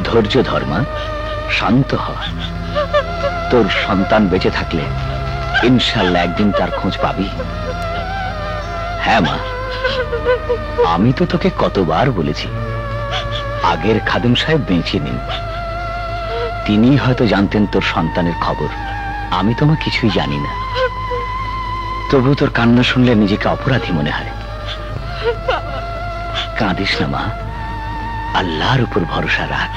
ধৈর্য ধর মা, শান্ত হ। তোর সন্তান বেঁচে থাকলে ইনশাল্লাহ একদিন তার খোঁজ পাবি। হ্যাঁ মা, আমি তো তোকে কতবার বলেছি আগের খাদেম সাহেব বেঁচে নেই। তিনি হয়তো জানতেন তোর সন্তানের খবর, আমি তোমা কিছুই জানি না। তবু তোর কান্না শুনলে নিজেকে অপরাধী মনে হয়। কাঁদিস না মা, আল্লাহর উপর ভরসা রাখ,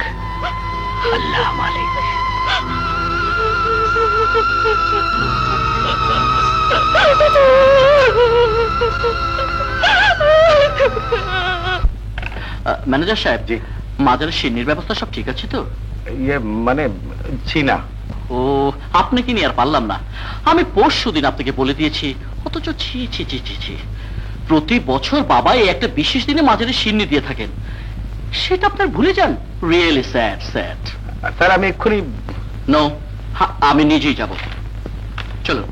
আল্লাহ মালিক। ম্যানেজার সাহেব, জি মাজারের সিন্নির ব্যবস্থা সব ঠিক আছে তো? ইয়ে মানে ছি না। ও, আপনাকে নিয়ে আর পারলাম না। আমি পরশুদিন আপনাকে বলে দিয়েছি, অথচ ছি ছি ছি ছি ছি, প্রতি বছর বাবা এই একটা বিশেষ দিনে মাজারের সিন্নি দিয়ে থাকেন, সেটা আপনার ভুলে যান। Really sad sad. স্যার আমি এক্ষুনি। নো, আমি নিজেই যাব। চলো।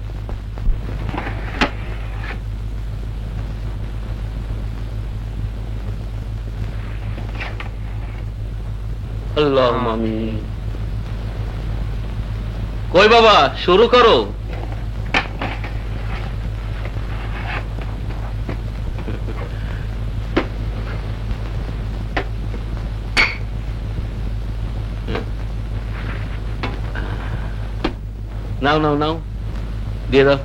আল্লাহ আমিন। কই বাবা, শুরু করো। নাও নাও নাও, দিয়ে দাও।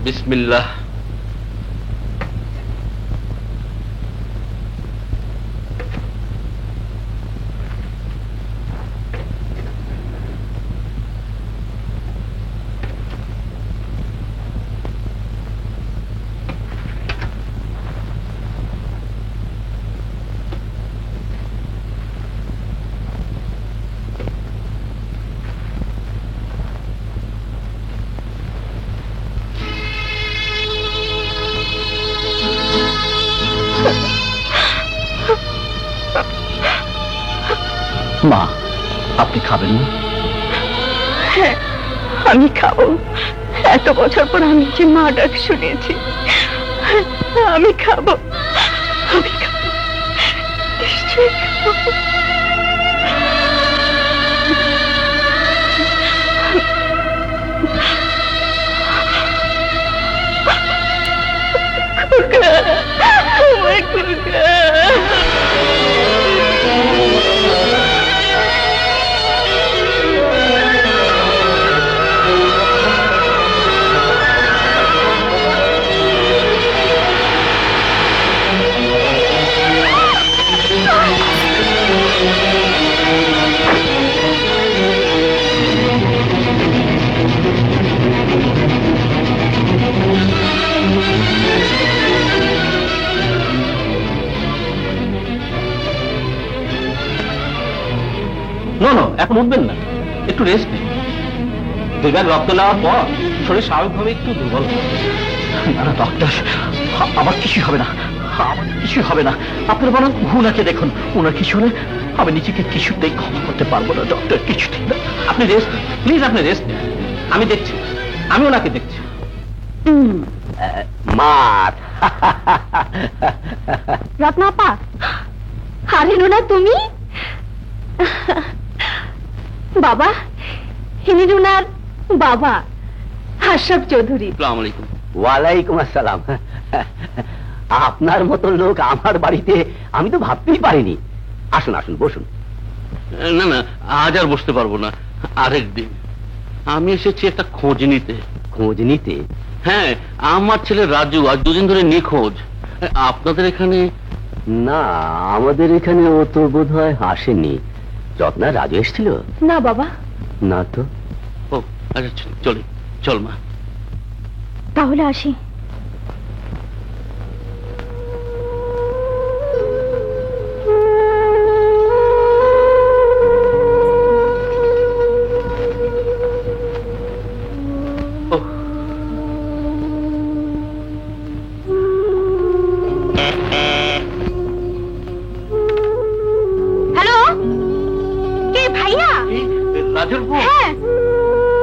বিসমিল্লাহ। মা, আপনি খাবেন না? হ্যাঁ, আমি খাবো। এত বছর পর আমি যে মা ডাক শুনেছি, আমি খাবো, আমি খাবো, নিশ্চয়ই খাবো। খোকা, আমার খোকা। এখন উঠবেন না, একটু রেস্ট নিন। 2 ব্যাগ রক্ত নেওয়ার পর শরীর স্বাভাবিকভাবে একটু দুর্বল। না না ডক্টর, আমার কিছুই হবে না, আমার কিছুই হবে না। আপনারা বরং উনাকে দেখুন, উনার কিছু হলে আমি নিজেকে কিছুতেই ক্ষমা করতে পারবো না ডক্টর, কিছুতেই না। আপনি রেস্ট নিন প্লিজ, আপনি রেস্ট নিন। আমি দেখছি, আমি ওনাকে দেখছি। মার রত্নাপা, হারিল না তুমি? বাবা, ইনি রুনার বাবা আশরাফ চৌধুরী। আসসালামু আলাইকুম। ওয়ালাইকুম আসসালাম। আপনার মতো লোক আমার বাড়িতে আমি তো ভাবতেই পারিনি। আসুন আসুন, বসুন। না না, আজ আর বসতে পারবো না, আরেকদিন। আমি এসেছি একটা খোঁজ নিতে। খোঁজ নিতে? হ্যাঁ, আমার ছেলে রাজু আজ 2 দিন ধরে নিখোঁজ। আপনাদের এখানে? না, আমাদের এখানে ও তো বোধ হয় আসেনি। রত্না, রাজু এসেছিল? না বাবা। না তো। ও আচ্ছা, চলি, চল মা। তাহলে আসি। হ্যালো, কে ভাইয়া? রাজুর বউ? হ্যাঁ।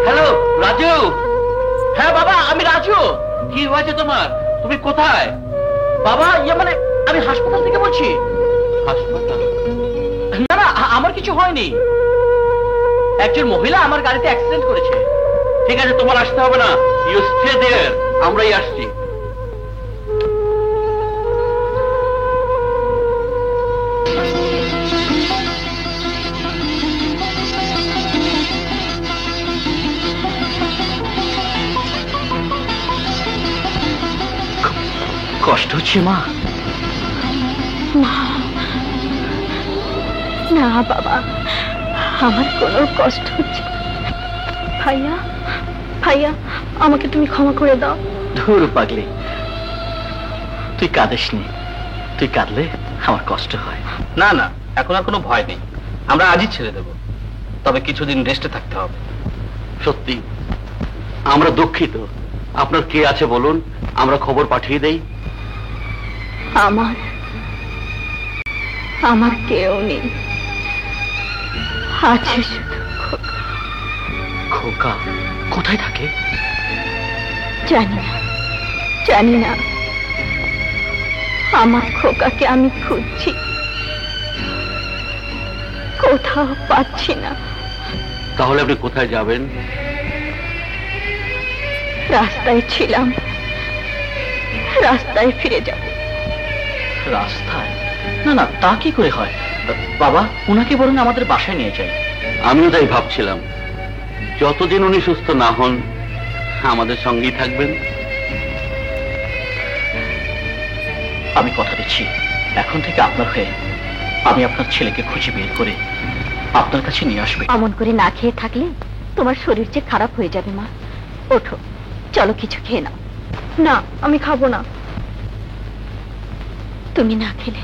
হ্যালো রাজু। হ্যাঁ বাবা, আমি রাজু। কি হয়েছে তোমার? তুমি কোথায়? বাবা মানে আমি হাসপাতাল থেকে বলছি। হাসপাতাল? না না, আমার কিছু হয়নি। একজন মহিলা আমার গাড়িতে অ্যাক্সিডেন্ট করেছে। ঠিক আছে, তোমার আসতে হবে না, ইউ স্টে দেয়ার, আমরাই আসছি। কষ্ট হচ্ছে মা? না বাবা, আমার কোনো কষ্ট হচ্ছে না। ভাইয়া, ভাইয়া, আমাকে তুমি ক্ষমা করে দাও। ধুর পাগলি, তুই কাঁদিসনি। তুই কাঁদলে আমার কষ্ট হয়। না না, এখন আর কোনো ভয় নেই, আমরা আজই ছেড়ে দেব। তবে কিছুদিন রেস্টে থাকতে হবে। সত্যি আমরা দুঃখিত। আপনার কে আছে বলুন, আমরা খবর পাঠিয়ে দেই। আমার কেউ নেই, আছে শুধু খোকা। খোকা কোথায় থাকে? জানি না। আমার খোকাকে আমি খুঁজছি, কোথাও পাচ্ছি না। তাহলে আপনি কোথায় যাবেন? রাস্তায় ছিলাম, রাস্তায় ফিরে যাব। রাস্তায়? না না, তা কি করে হয়? বাবা, উনাকে বরং আমাদের বাসায় নিয়ে যাই। আমিও তাই ভাবছিলাম, যতদিন উনি সুস্থ না হন আমাদের সঙ্গেই থাকবেন। আমি কথা দিচ্ছি, এখন থেকে আপনার হয়ে আমি আপনার ছেলেকে খুঁজে বের করে আপনার কাছে নিয়ে আসবে। অমন করে না খেয়ে থাকলে তোমার শরীর যে খারাপ হয়ে যাবে মা। ওঠো, চলো কিছু খেয়ে নাও। না, আমি খাবো না। তুমি না খেলে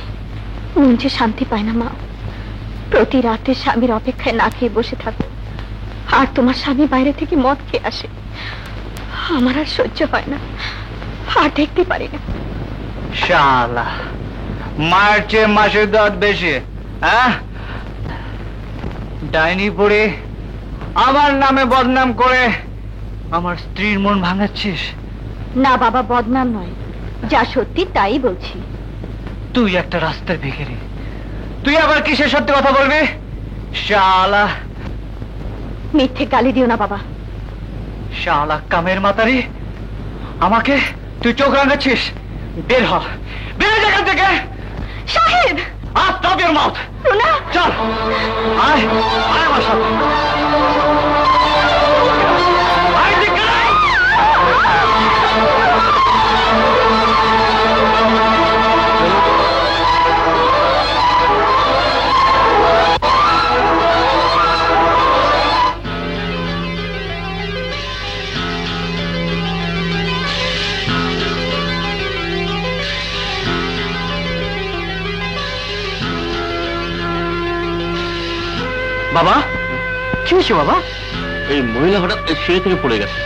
মন যে শান্তি পায় না মা। প্রতি রাতে স্বামীর অপেক্ষায় না খেয়ে বসে থাকো, আর তোমার স্বামী বাইরে থেকে মদ খেয়ে আসে। আমার আর সহ্য হয় না, আর দেখতে পারি না। শালা, মায়ের চেয়ে মাসের দর বেশি, হ্যাঁ? ডাইনি পড়ে আমার নামে বদনাম করে আমার স্ত্রীর মন ভাঙাচ্ছিস? না বাবা, বদনাম নয়, যা সত্যি তাই বলছি। তুই একটা রাস্তার ভিখারি, তুই আবার কিসের সত্যি কথা বলবি? শালা, মিথ্যে গালি দিও না বাবা। শালা কামের মাতারি, আমাকে তুই চোখ রাঙাচ্ছিস? বের হ, বের হ এখান থেকে। শাহিদ! আজ তোদের মত। রুনা! চল, আয় আয় আমার সাথে। আয় দিকে আয়। বাবা, কি হয়েছে বাবা? এই মহিলা হঠাৎ সিঁড়ি থেকে পড়ে গেছে।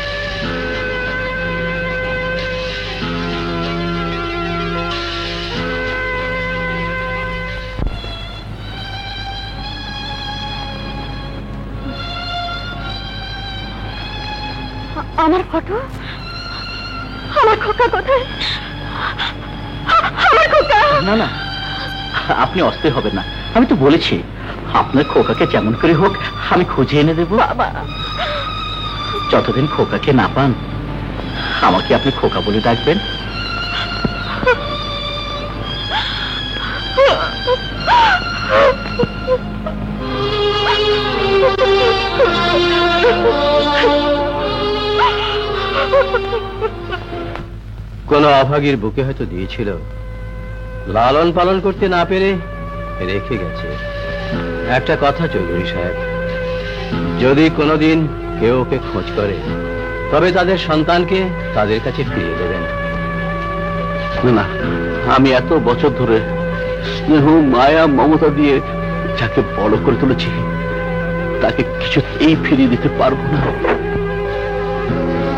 আমার ফটো, আমার খোকা কোথায়? আমার খোকা! না না, আপনি অস্থির হবেন না। আমি তো বলেছি আপনার খোকাকে যেমন করে হোক আমি খুঁজে এনে দেব। বাবা, যতদিন খোকাকে না পান আমাকে আপনি খোকা বলে ডাকবেন। কোন অভাগীর বুকে হয়তো দিয়েছিল, লালন পালন করতে না পেরে রেখে গেছে। একটা কথা চৌধুরী সাহেব, যদি কোনোদিন কেউ ওকে খোঁজ করে তবে তাদের সন্তানকে তাদের কাছে ফিরিয়ে দেবেন। না, আমি এত বছর ধরে স্নেহ মায়া মমতা দিয়ে যাকে বড় করে তুলেছি তাকে কিছুতেই ফিরিয়ে দিতে পারবো না।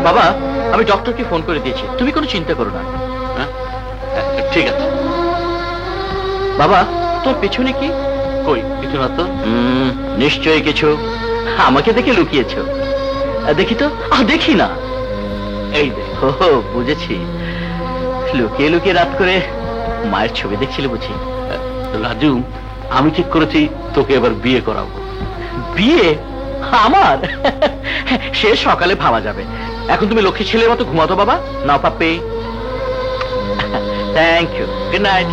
বাবা, আমি ডক্টরকে ফোন করে দিয়েছি, তুমি কোনো চিন্তা করো না। হ্যাঁ, ঠিক আছে। বাবা, তোর পেছনে কি? কই, কিছু না তো। নিশ্চয়ই কিছু। আমাকে দেখে লুকিয়েছ। দেখি তো। দেখি না। এই দেখ। বুঝেছি, লুকিয়ে লুকিয়ে রাত করে মায়ের ছবি দেখছিলে বুঝি? রাজু, আমি ঠিক করেছি তোকে এবার বিয়ে করাবো। বিয়ে আমার? সে সকালে ভাবা যাবে। এখন তুমি লক্ষ্মী ছেলের মতো ঘুমাতো বাবা। নাও পাপ্পি। Thank you, good night.